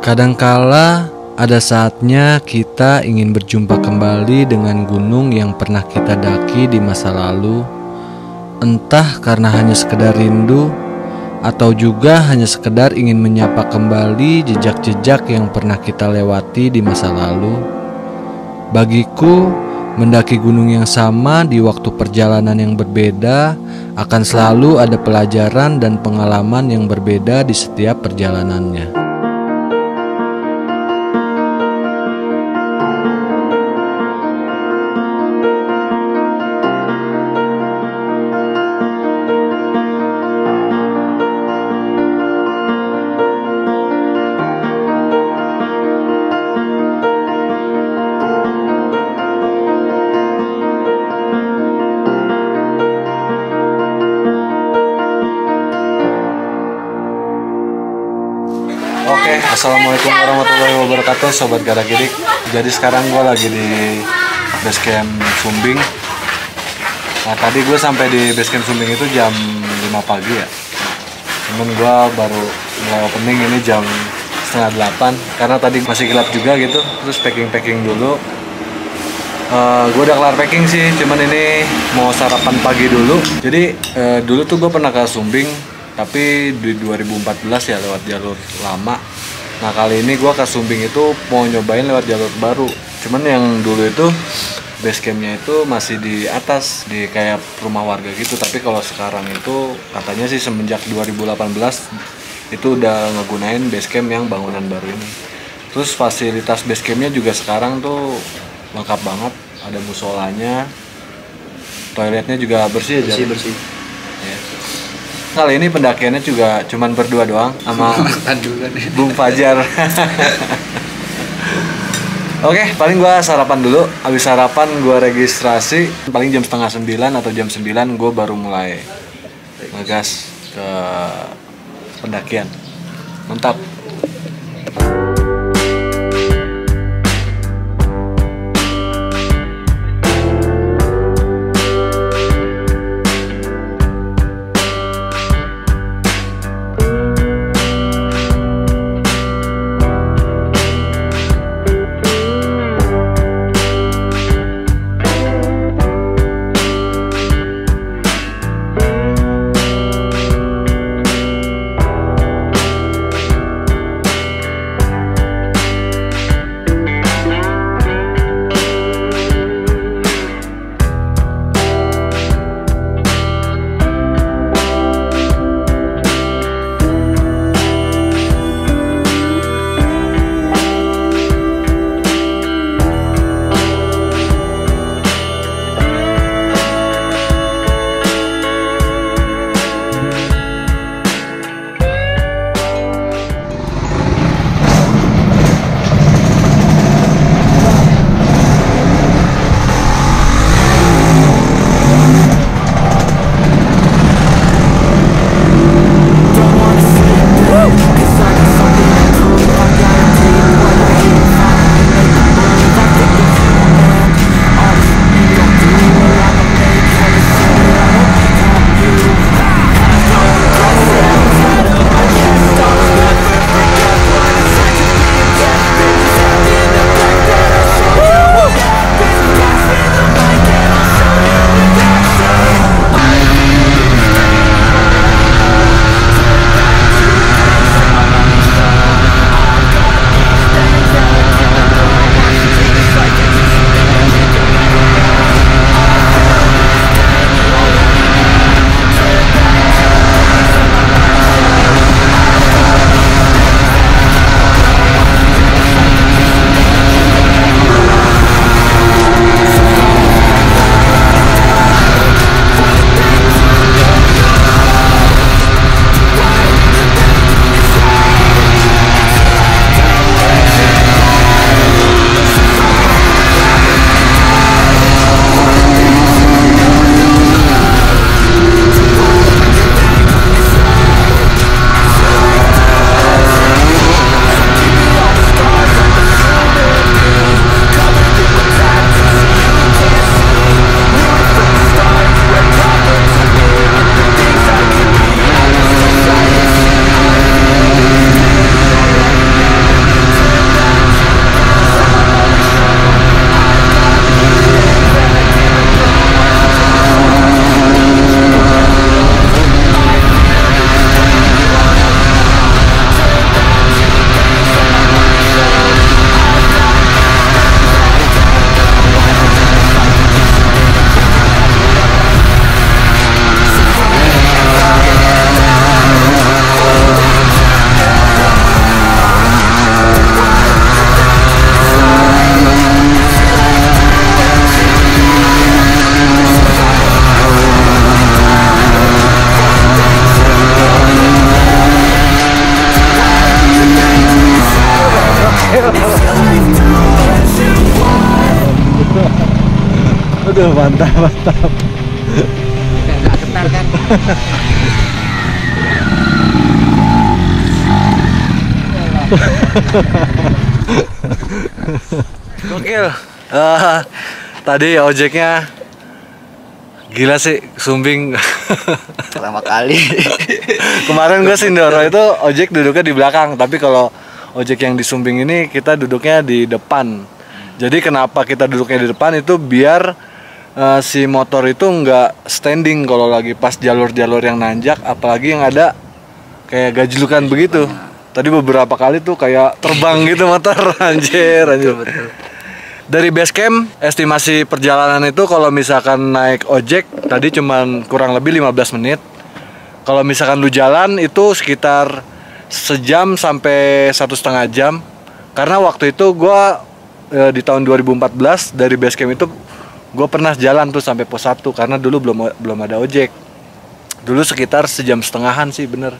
Kadangkala ada saatnya kita ingin berjumpa kembali dengan gunung yang pernah kita daki di masa lalu, entah karena hanya sekedar rindu atau juga hanya sekedar ingin menyapa kembali jejak-jejak yang pernah kita lewati di masa lalu. Bagiku, mendaki gunung yang sama di waktu perjalanan yang berbeda akan selalu ada pelajaran dan pengalaman yang berbeda di setiap perjalanannya. Oke, assalamualaikum warahmatullahi wabarakatuh, sobat Gara-Gidik. Jadi sekarang gue lagi di base camp Sumbing. Nah tadi gue sampai di base camp Sumbing itu jam 5 pagi ya. Cuman gue baru mulai opening ini jam setengah 8 karena tadi masih gelap juga gitu. Terus packing dulu. Gue udah kelar packing sih, cuman ini mau sarapan pagi dulu. Jadi dulu tuh gue pernah ke Sumbing, tapi di 2014 ya lewat jalur lama. Nah kali ini gue ke Sumbing itu mau nyobain lewat jalur baru. Cuman yang dulu itu base campnya itu masih di atas, di kayak rumah warga gitu. Tapi kalau sekarang itu katanya sih semenjak 2018 itu udah ngegunain base camp yang bangunan baru ini. Terus fasilitas base campnya juga sekarang tuh lengkap banget. Ada musolanya, toiletnya juga bersih aja. Bersih. Ya. Kali ini pendakiannya juga cuman berdua doang sama Bung Fajar. Oke, paling gua sarapan dulu. Habis sarapan gua registrasi. Paling jam setengah 9 atau jam 9 gua baru mulai ngegas ke pendakian. Mantap. Waduh, mantap, mantap. Nggak kenal kan. Gokil. Tadi ojeknya gila sih, Sumbing. Pertama kali. Kemarin gue Sindoro itu ojek duduknya di belakang, tapi kalau ojek yang di Sumbing ini kita duduknya di depan. Jadi kenapa kita duduknya di depan itu biar si motor itu nggak standing kalau lagi pas jalur-jalur yang nanjak, apalagi yang ada kayak gajlukan begitu. Tadi beberapa kali tuh kayak terbang gitu motor. Anjir. Betul. Dari base camp, estimasi perjalanan itu kalau misalkan naik ojek tadi cuman kurang lebih 15 menit. Kalau misalkan lu jalan itu sekitar sejam sampai 1,5 jam. Karena waktu itu gua di tahun 2014 dari base camp itu gue pernah jalan tuh sampai pos 1 karena dulu belum ada ojek. Dulu sekitar sejam setengahan sih, bener.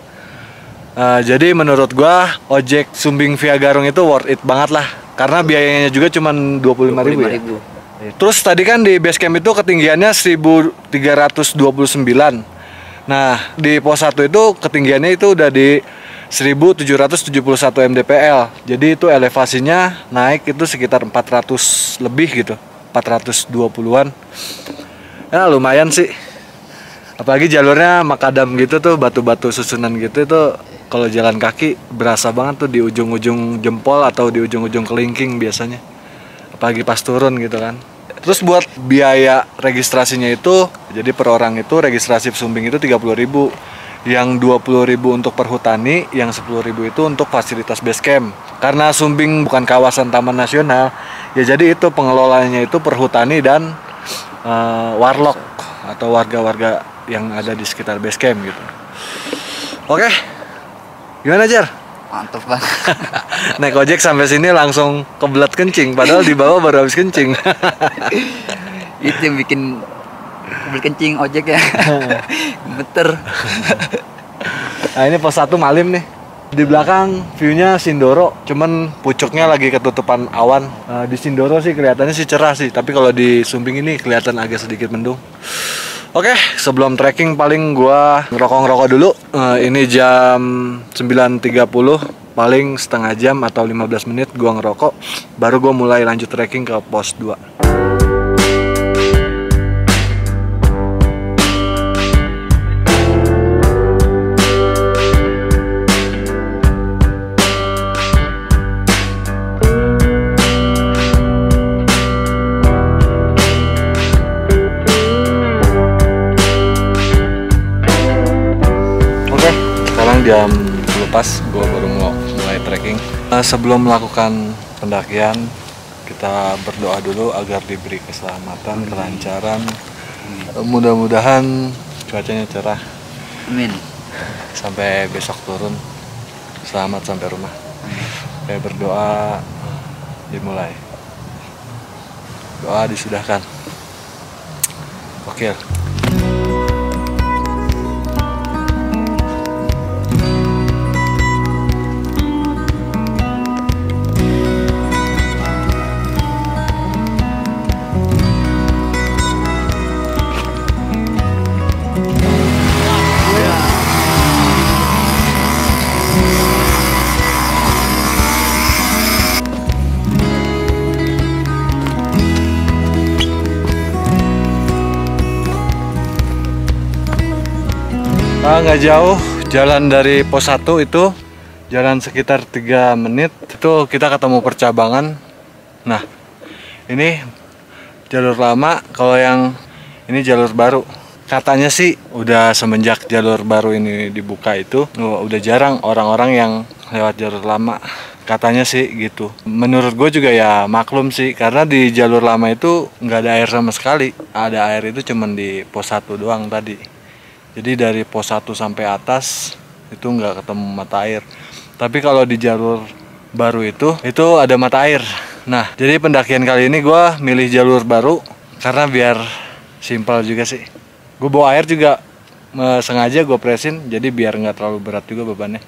Jadi menurut gua ojek Sumbing via Garung itu worth it banget lah. Karena biayanya juga cuma 25.000 ya. Terus tadi kan di base camp itu ketinggiannya 1329. Nah, di pos 1 itu ketinggiannya itu udah di 1771 mdpl. Jadi itu elevasinya naik itu sekitar 400 lebih gitu. 420-an. Ya lumayan sih. Apalagi jalurnya makadam gitu tuh, batu-batu susunan gitu itu kalau jalan kaki berasa banget tuh di ujung-ujung jempol atau di ujung-ujung kelingking biasanya. Apalagi pas turun gitu kan. Terus buat biaya registrasinya itu, jadi per orang itu registrasi Sumbing itu 30.000. Yang 20.000 untuk perhutani, yang 10.000 itu untuk fasilitas base camp. Karena Sumbing bukan kawasan taman nasional, ya jadi itu pengelolanya itu perhutani dan warlock atau warga-warga yang ada di sekitar base camp gitu. Oke, gimana Jar? Mantap banget. Naik ojek sampai sini langsung kebelat kencing, padahal di bawah baru habis kencing. Itu yang bikin kencing ojek ya. Gemeter. Nah ini pos 1 Malim nih. Di belakang viewnya Sindoro, cuman pucuknya lagi ketutupan awan. Di Sindoro sih kelihatannya sih cerah sih, tapi kalau di Sumbing ini kelihatan agak sedikit mendung. Oke, sebelum trekking paling gua ngerokok dulu. Ini jam 9.30, paling setengah jam atau 15 menit gua ngerokok, baru gua mulai lanjut trekking ke pos 2. Jam 10 pas gue baru mulai trekking. Sebelum melakukan pendakian, kita berdoa dulu agar diberi keselamatan, kelancaran. Mudah-mudahan cuacanya cerah. Amin. Sampai besok turun selamat sampai rumah. Oke, berdoa dimulai. Doa disudahkan. Oke. Nggak jauh, jalan dari pos 1 itu jalan sekitar 3 menit itu kita ketemu percabangan. Nah ini jalur lama, kalau yang ini jalur baru. Katanya sih udah semenjak jalur baru ini dibuka itu udah jarang orang-orang yang lewat jalur lama. Katanya sih gitu. Menurut gue juga ya maklum sih, karena di jalur lama itu nggak ada air sama sekali. Ada air itu cuman di pos 1 doang tadi. Jadi dari pos 1 sampai atas itu nggak ketemu mata air. Tapi kalau di jalur baru itu ada mata air. Nah, jadi pendakian kali ini gue milih jalur baru karena biar simpel juga sih. Gue bawa air juga sengaja gue presin, jadi biar nggak terlalu berat juga bebannya.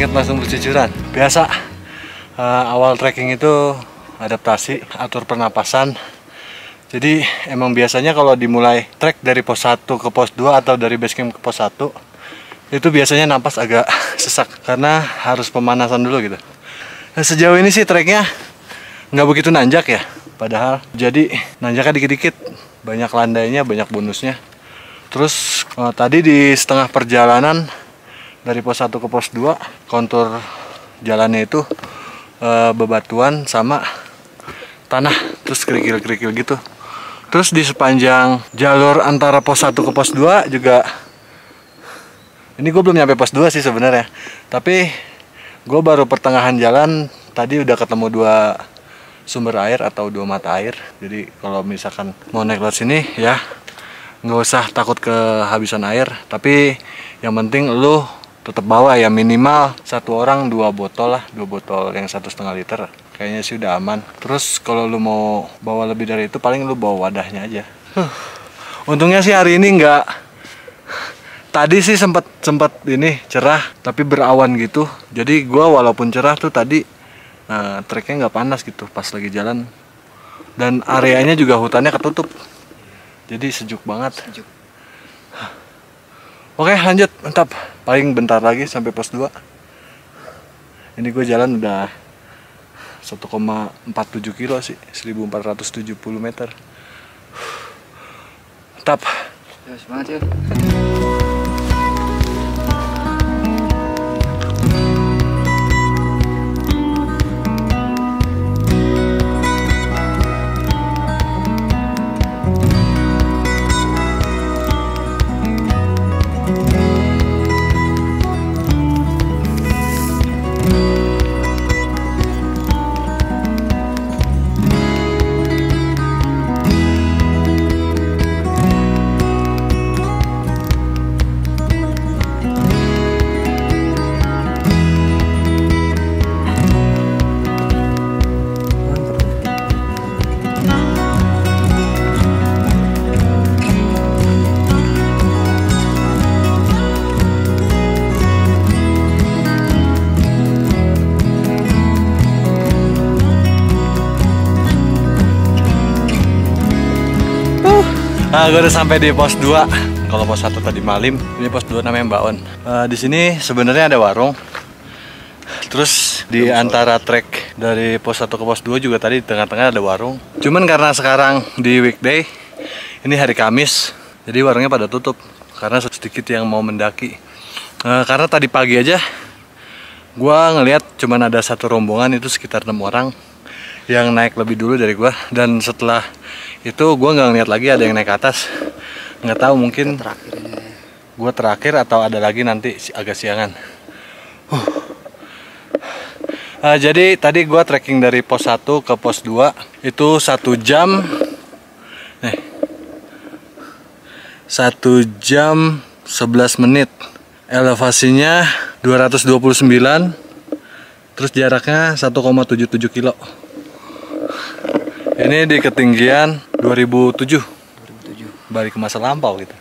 keringet langsung bercucuran. Biasa, awal trekking itu adaptasi, atur pernapasan. Jadi emang biasanya kalau dimulai trek dari pos 1 ke pos 2 atau dari base camp ke pos 1, itu biasanya napas agak sesak karena harus pemanasan dulu gitu. Nah, sejauh ini sih treknya nggak begitu nanjak ya, padahal jadi nanjaknya dikit-dikit, banyak landainya, banyak bonusnya. Terus tadi di setengah perjalanan dari pos 1 ke pos 2, kontur jalannya itu bebatuan sama tanah, terus kerikil-kerikil gitu. Terus di sepanjang jalur antara pos 1 ke pos 2 juga, ini gue belum nyampe pos 2 sih sebenarnya, tapi gue baru pertengahan jalan tadi udah ketemu 2 sumber air atau 2 mata air. Jadi kalau misalkan mau naik lewat sini ya nggak usah takut kehabisan air, tapi yang penting lu tetap bawa ya minimal 1 orang 2 botol lah, 2 botol yang 1,5 liter. Kayaknya sih udah aman. Terus kalau lu mau bawa lebih dari itu paling lu bawa wadahnya aja. Untungnya sih hari ini nggak, tadi sih sempat ini cerah tapi berawan gitu. Jadi gua walaupun cerah tuh tadi treknya nggak panas gitu pas lagi jalan, dan areanya juga hutannya ketutup. Jadi sejuk banget. Sejuk. Oke lanjut, mantap. Paling bentar lagi sampai pos 2. Ini gue jalan udah 1,47 kilo sih, 1470 meter. Mantap. Ya, semangat ya. Nah, gue udah sampai di pos 2. Kalau pos 1 tadi Malim, ini pos 2 namanya Mbak On. Di sini sebenarnya ada warung. Terus di antara trek dari pos 1 ke pos 2 juga tadi di tengah-tengah ada warung. Cuman karena sekarang di weekday, ini hari Kamis, jadi warungnya pada tutup karena sedikit yang mau mendaki. Karena tadi pagi aja gue ngelihat cuman ada 1 rombongan, itu sekitar 6 orang yang naik lebih dulu dari gue, dan setelah itu gue nggak ngeliat lagi ada yang naik ke atas. Nggak tahu, mungkin gue terakhir atau ada lagi nanti agak siangan. Jadi tadi gue trekking dari pos 1 ke pos 2 itu 1 jam 1 jam 11 menit. Elevasinya 229, terus jaraknya 1,77 kilo. Ini di ketinggian 2007. Balik ke masa lampau gitu.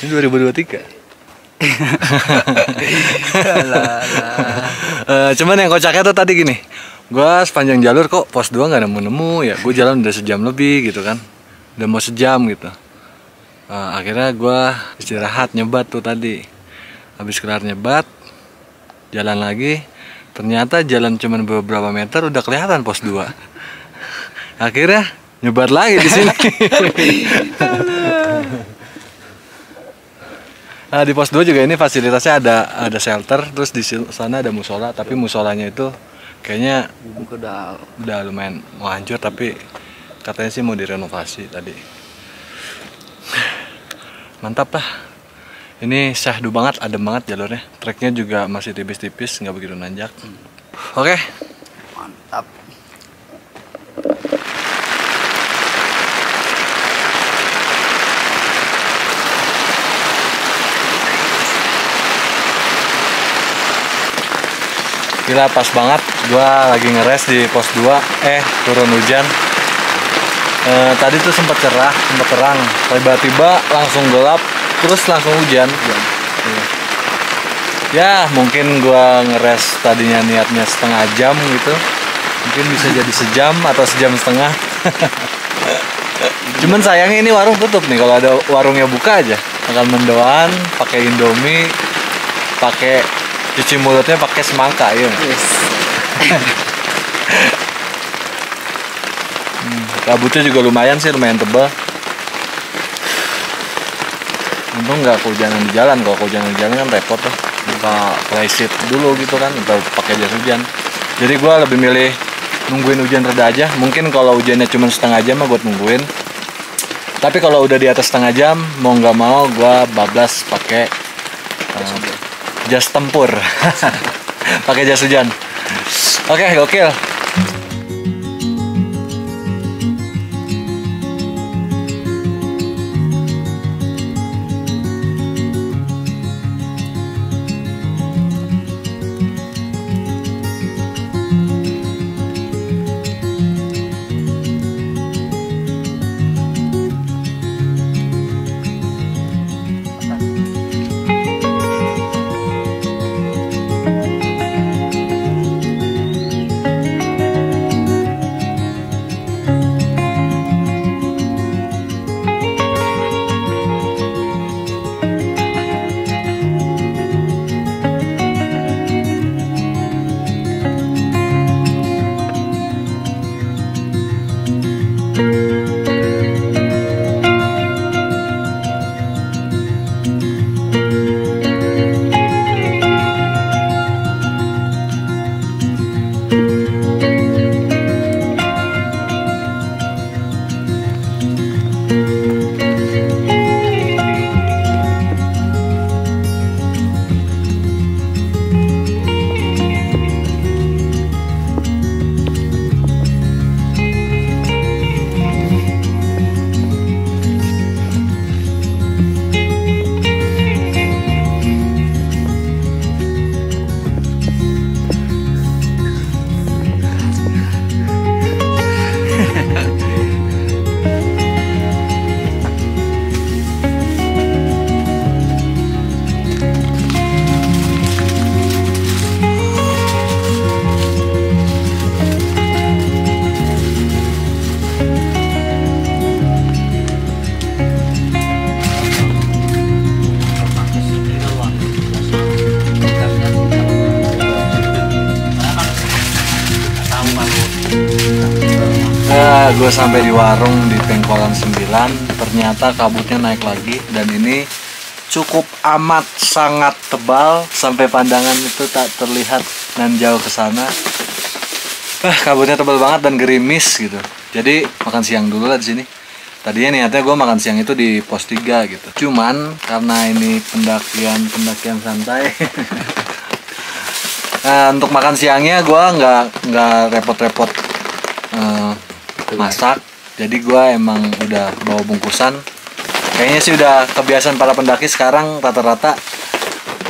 Ini 2023. Cuman yang kocaknya tuh tadi gini, gua sepanjang jalur kok pos 2 nggak nemu-nemu ya. Gue jalan udah sejam lebih gitu kan, udah mau sejam gitu. Akhirnya gua istirahat, nyebat tuh tadi. Habis kelar nyebat, jalan lagi. Ternyata jalan cuman beberapa meter udah kelihatan pos 2. Akhirnya nyebat lagi di sini. Nah, di pos 2 juga ini fasilitasnya ada shelter, terus di sana ada musola, tapi musolanya itu kayaknya udah lumayan mau hancur, tapi katanya sih mau direnovasi tadi. Mantap lah. Ini syahdu banget, adem banget jalurnya. Treknya juga masih tipis-tipis, nggak begitu nanjak. Oke. Mantap. Gila, pas banget gua lagi ngeres di pos 2, turun hujan. Tadi tuh sempat cerah, sempat terang, tiba-tiba langsung gelap, terus langsung hujan. Ya mungkin gua ngeres tadinya niatnya setengah jam gitu, mungkin bisa jadi sejam atau sejam setengah. Cuman sayangnya ini warung tutup nih. Kalau ada warungnya buka aja, makan mendoan, pakai Indomie, pakai cuci mulutnya pakai semangka ya. Yes. Kabutnya juga lumayan sih, lumayan tebal. Untung nggak kehujanan di jalan. Kalau kehujanan di jalan kan repot tuh. Buka playseat dulu gitu kan, atau pakai jas hujan. Jadi gue lebih milih nungguin hujan reda aja. Mungkin kalau hujannya cuma setengah jam mah buat nungguin. Tapi kalau udah di atas setengah jam, mau nggak mau gue bablas pakai jas tempur. Pakai jas hujan. Oke, gokil. Gue sampai di warung di Pengkolan 9, ternyata kabutnya naik lagi dan ini cukup amat sangat tebal sampai pandangan itu tak terlihat dan jauh ke sana. Kabutnya tebal banget dan gerimis gitu. Jadi makan siang dulu lah di sini. Tadinya niatnya gue makan siang itu di pos 3 gitu. Cuman karena ini pendakian santai. Nah, untuk makan siangnya gue nggak repot-repot masak, jadi gue emang udah bawa bungkusan. Kayaknya sih udah kebiasaan para pendaki sekarang rata-rata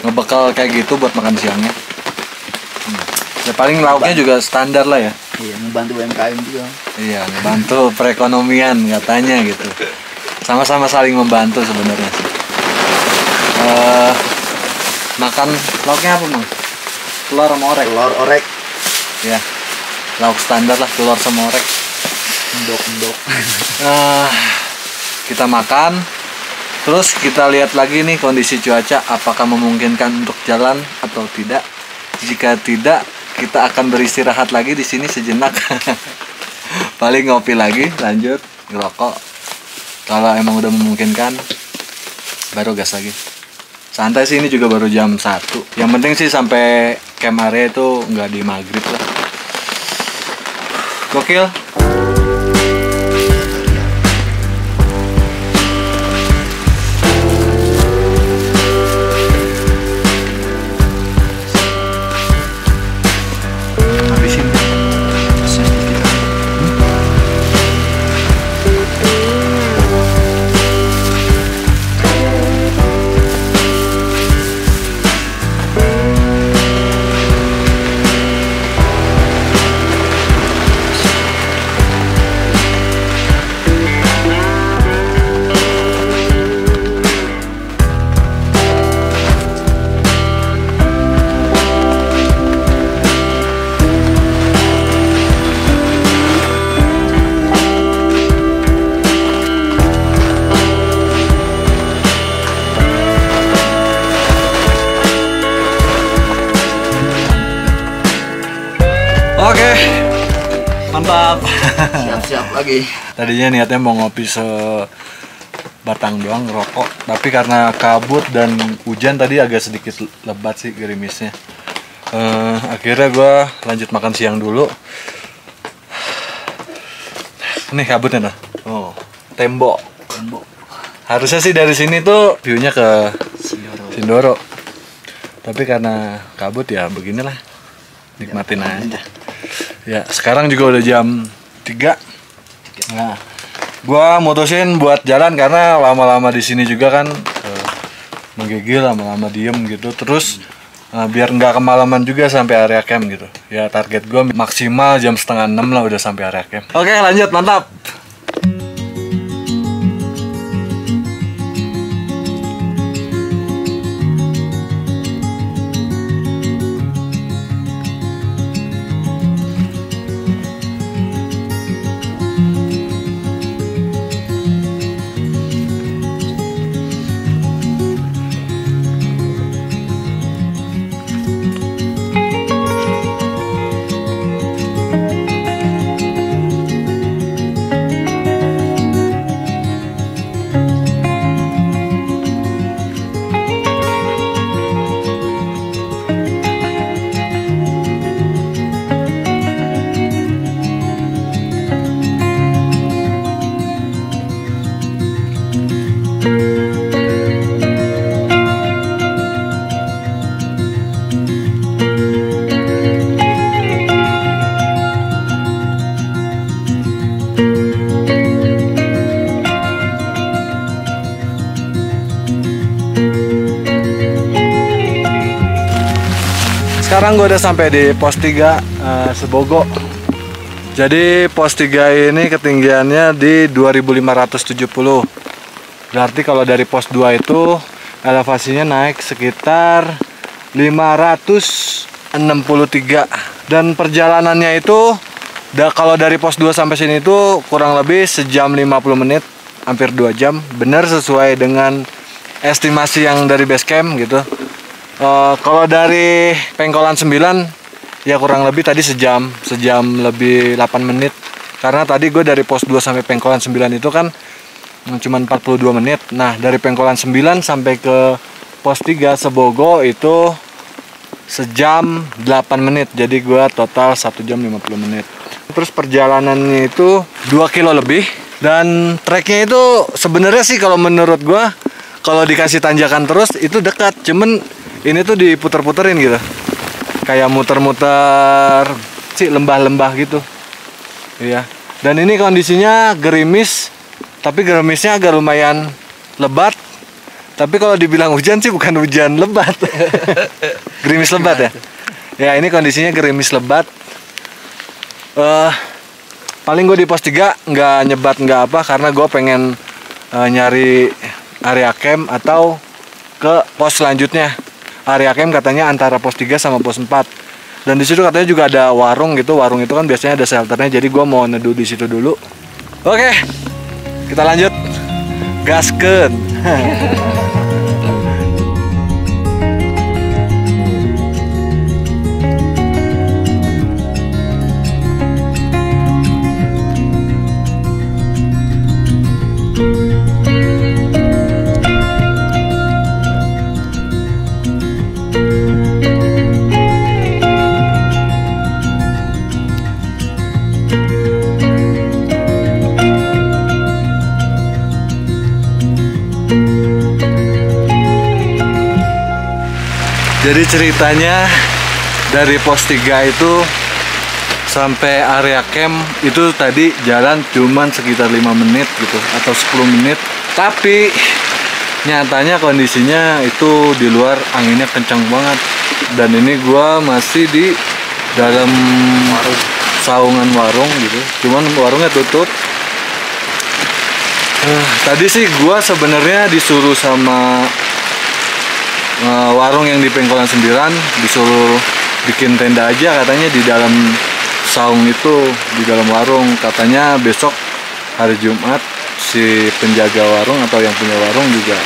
ngebekal kayak gitu buat makan siangnya. Ya paling lauknya juga standar lah ya. Iya, membantu UMKM juga. Iya, membantu perekonomian katanya gitu. Sama-sama saling membantu sebenarnya sih. Makan lauknya apa, Bang? Telur sama orek. Telur orek. Ya, lauk standar lah, telur sama orek. Endok. Kita makan, terus kita lihat lagi nih kondisi cuaca, apakah memungkinkan untuk jalan atau tidak. Jika tidak, kita akan beristirahat lagi di sini sejenak. Paling ngopi lagi, lanjut ngerokok. Kalau emang udah memungkinkan, baru gas lagi. Santai sih, ini juga baru jam 1. Yang penting sih sampai camp area itu nggak di maghrib lah. Gokil. lagi. Tadinya niatnya mau ngopi sebatang doang rokok, tapi karena kabut dan hujan tadi agak sedikit lebat sih gerimisnya. Akhirnya gue lanjut makan siang dulu. Nih kabutnya tuh. Oh, tembok. Harusnya sih dari sini tuh view-nya ke Sindoro. Tapi karena kabut ya beginilah. Nikmatin aja. Ya, sekarang juga udah jam 3. Nah, gua mutusin buat jalan karena lama-lama di sini juga kan menggigil, lama-lama diem gitu. Terus biar nggak kemalaman juga sampai area camp gitu. Ya target gua maksimal jam 5:30 lah udah sampai area camp. Oke, lanjut, mantap. Sekarang gue udah sampai di pos 3 Sebogo. Jadi pos 3 ini ketinggiannya di 2570. Berarti kalau dari pos 2 itu elevasinya naik sekitar 563. Dan perjalanannya itu kalau dari pos 2 sampai sini itu kurang lebih sejam 50 menit, hampir 2 jam. Bener sesuai dengan estimasi yang dari base camp gitu. Kalau dari Pengkolan 9 ya kurang lebih tadi sejam lebih 8 menit. Karena tadi gue dari pos 2 sampai Pengkolan 9 itu kan cuma 42 menit. Nah dari Pengkolan 9 sampai ke pos 3 Sebogo itu sejam 8 menit. Jadi gue total 1 jam 50 menit. Terus perjalanannya itu 2 kilo lebih. Dan treknya itu sebenarnya sih kalau menurut gue, kalau dikasih tanjakan terus itu dekat. Cuman ini tuh diputer-puterin gitu, kayak muter-muter sih, lembah-lembah gitu. Iya. Dan ini kondisinya gerimis, tapi gerimisnya agak lumayan lebat. Tapi kalau dibilang hujan sih bukan hujan lebat. Gerimis lebat ya. Ya ini kondisinya gerimis lebat. Paling gue di pos 3 nggak nyebat nggak apa, karena gue pengen nyari area camp atau ke pos selanjutnya. Area camp katanya antara pos 3 sama pos 4. Dan di situ katanya juga ada warung gitu. Warung itu kan biasanya ada shelternya. Jadi gue mau neduh di situ dulu. Oke, kita lanjut. Gaskeun. Jadi ceritanya dari pos 3 itu sampai area camp itu tadi jalan cuman sekitar 5 menit gitu atau 10 menit. Tapi nyatanya kondisinya itu di luar anginnya kencang banget. Dan ini gua masih di dalam saungan warung gitu. Cuman warungnya tutup. Tadi sih gua sebenarnya disuruh sama warung yang di Pengkolan 9, disuruh bikin tenda aja katanya di dalam saung itu, di dalam warung. Katanya besok hari Jumat si penjaga warung atau yang punya warung juga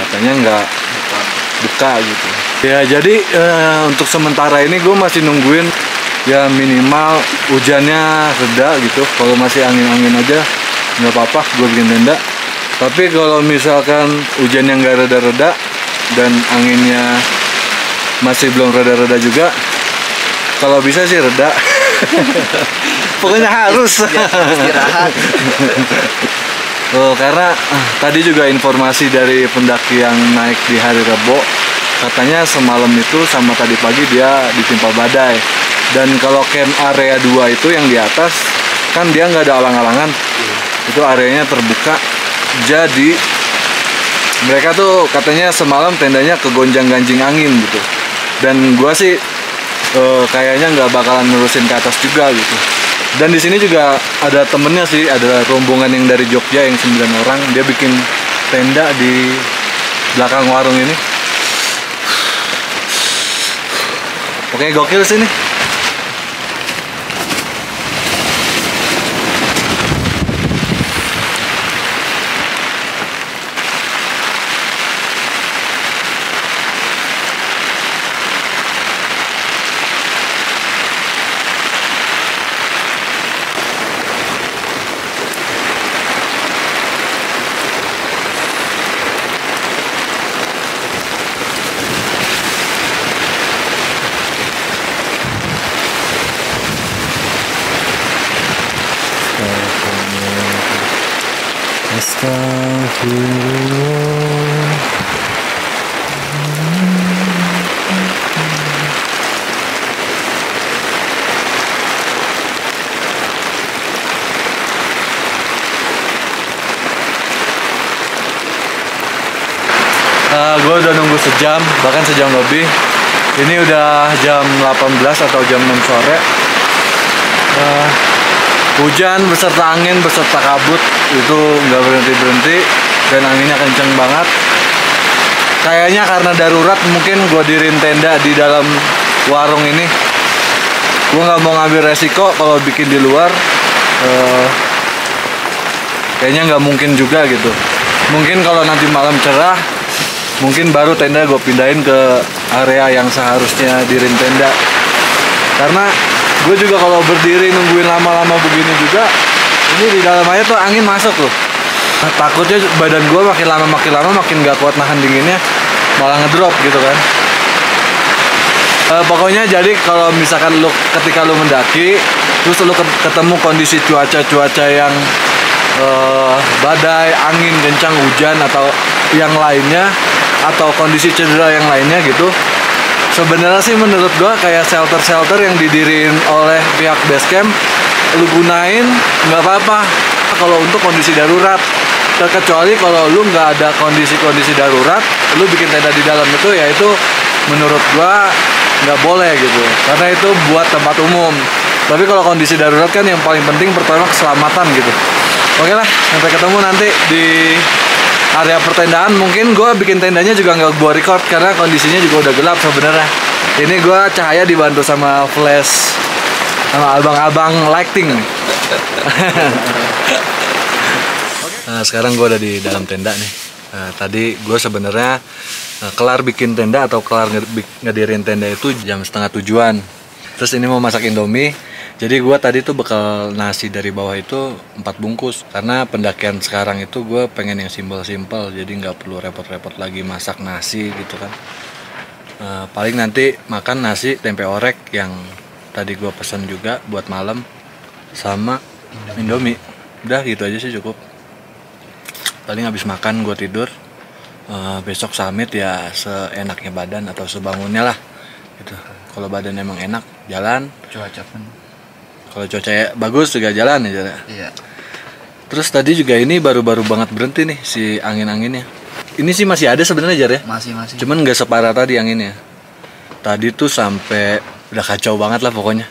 katanya nggak buka gitu. Ya jadi untuk sementara ini gue masih nungguin ya minimal hujannya reda gitu. Kalau masih angin-angin aja nggak apa-apa gue bikin tenda. Tapi kalau misalkan hujannya nggak reda-reda dan anginnya masih belum reda-reda juga, kalau bisa sih reda. Pokoknya harus istirahat. Oh, karena tadi juga informasi dari pendaki yang naik di hari Rebo, katanya semalam itu sama tadi pagi dia ditimpa badai. Dan kalau camp area 2 itu yang di atas kan dia nggak ada alang-alangan, itu areanya terbuka. Jadi mereka tuh katanya semalam tendanya kegonjang-ganjing angin gitu. Dan gua sih kayaknya nggak bakalan nerusin ke atas juga gitu. Dan di sini juga ada temennya sih, ada rombongan yang dari Jogja yang 9 orang, dia bikin tenda di belakang warung ini. Oke, gokil sih nih. Gue udah nunggu sejam, bahkan sejam lebih. Ini udah jam 18 atau jam 6 sore. Hujan beserta angin beserta kabut itu nggak berhenti-berhenti dan anginnya kenceng banget. Kayaknya karena darurat mungkin gue diriin tenda di dalam warung ini. Gue nggak mau ngambil resiko kalau bikin di luar. Kayaknya nggak mungkin juga gitu. Mungkin kalau nanti malam cerah, mungkin baru tenda gue pindahin ke area yang seharusnya diriin tenda. Karena gue juga kalau berdiri nungguin lama-lama begini juga, ini di dalam aja tuh angin masuk loh. Nah, takutnya badan gue makin lama makin gak kuat nahan dinginnya, malah ngedrop gitu kan. Pokoknya jadi kalau misalkan lu ketika lu mendaki, terus lu ketemu kondisi cuaca yang badai, angin kencang, hujan atau yang lainnya, atau kondisi cedera yang lainnya gitu, sebenarnya sih menurut gua kayak shelter yang didiriin oleh pihak base camp, lu gunain nggak apa-apa kalau untuk kondisi darurat. Terkecuali kalau lu nggak ada kondisi darurat, lu bikin tenda di dalam itu, ya itu menurut gua nggak boleh gitu, karena itu buat tempat umum. Tapi kalau kondisi darurat kan yang paling penting pertama keselamatan gitu. Oke lah, sampai ketemu nanti di area pertendaan. Mungkin gue bikin tendanya juga nggak gue record karena kondisinya juga udah gelap sebenarnya. Ini gue cahaya dibantu sama flash sama abang-abang lighting. Nah, sekarang gue udah di dalam tenda nih. Tadi gue sebenarnya kelar bikin tenda atau kelar ngedirin tenda itu jam 6:30. Terus ini mau masak Indomie. Jadi gue tadi tuh bekal nasi dari bawah itu 4 bungkus. Karena pendakian sekarang itu gue pengen yang simpel-simpel, jadi nggak perlu repot-repot lagi masak nasi gitu kan. Paling nanti makan nasi tempe orek yang tadi gue pesen juga buat malam, sama Indomie. Udah gitu aja sih cukup. Paling habis makan gue tidur. Besok summit ya seenaknya badan atau sebangunnya lah gitu. Kalau badan emang enak jalan, Cuaca pun. kalau cuaca bagus juga jalan aja. Iya. Terus tadi juga ini baru-baru banget berhenti nih si angin-anginnya. Ini sih masih ada sebenarnya, Jar ya. Masih. Cuman nggak separah tadi anginnya. Tadi tuh sampai udah kacau banget lah pokoknya.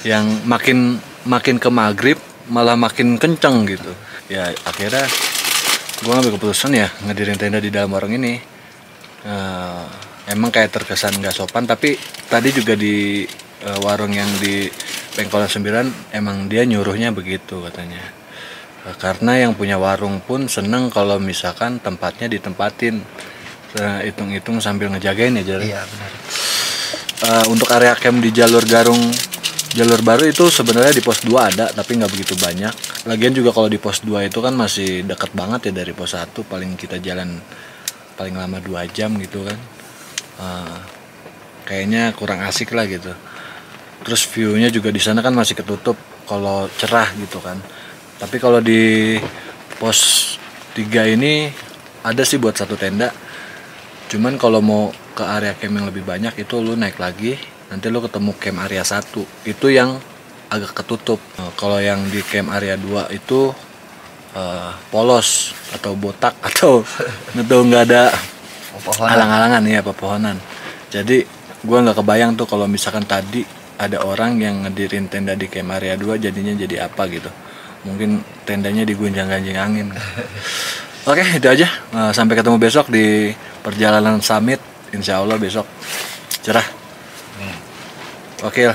Yang makin ke maghrib malah makin kenceng gitu. Ya akhirnya gue ngambil keputusan ya ngedirin tenda di dalam warung ini. Emang kayak terkesan nggak sopan, tapi tadi juga di warung yang di Pengkolan 9 emang dia nyuruhnya begitu katanya. Karena yang punya warung pun seneng kalau misalkan tempatnya ditempatin. Hitung-hitung sambil ngejagain ya, Jar. Iya benar. Untuk area camp di jalur Garung jalur baru itu sebenarnya di pos 2 ada, tapi nggak begitu banyak. Lagian juga kalau di pos 2 itu kan masih dekat banget ya dari pos 1, paling kita jalan paling lama 2 jam gitu kan. Kayaknya kurang asik lah gitu. Terus view-nya juga di sana kan masih ketutup kalau cerah gitu kan. Tapi kalau di pos 3 ini ada sih buat satu tenda. Cuman kalau mau ke area camp yang lebih banyak itu lu naik lagi, nanti lu ketemu camp area 1. Itu yang agak ketutup. Kalau yang di camp area 2 itu polos atau botak atau nggak ada halang-halangan ya, pepohonan. Jadi gua nggak kebayang tuh kalau misalkan tadi ada orang yang ngedirin tenda di camp area 2 jadinya jadi apa gitu. Mungkin tendanya digunjang-ganjing angin. Oke, itu aja. Sampai ketemu besok di perjalanan summit. Insya Allah besok cerah. Oke.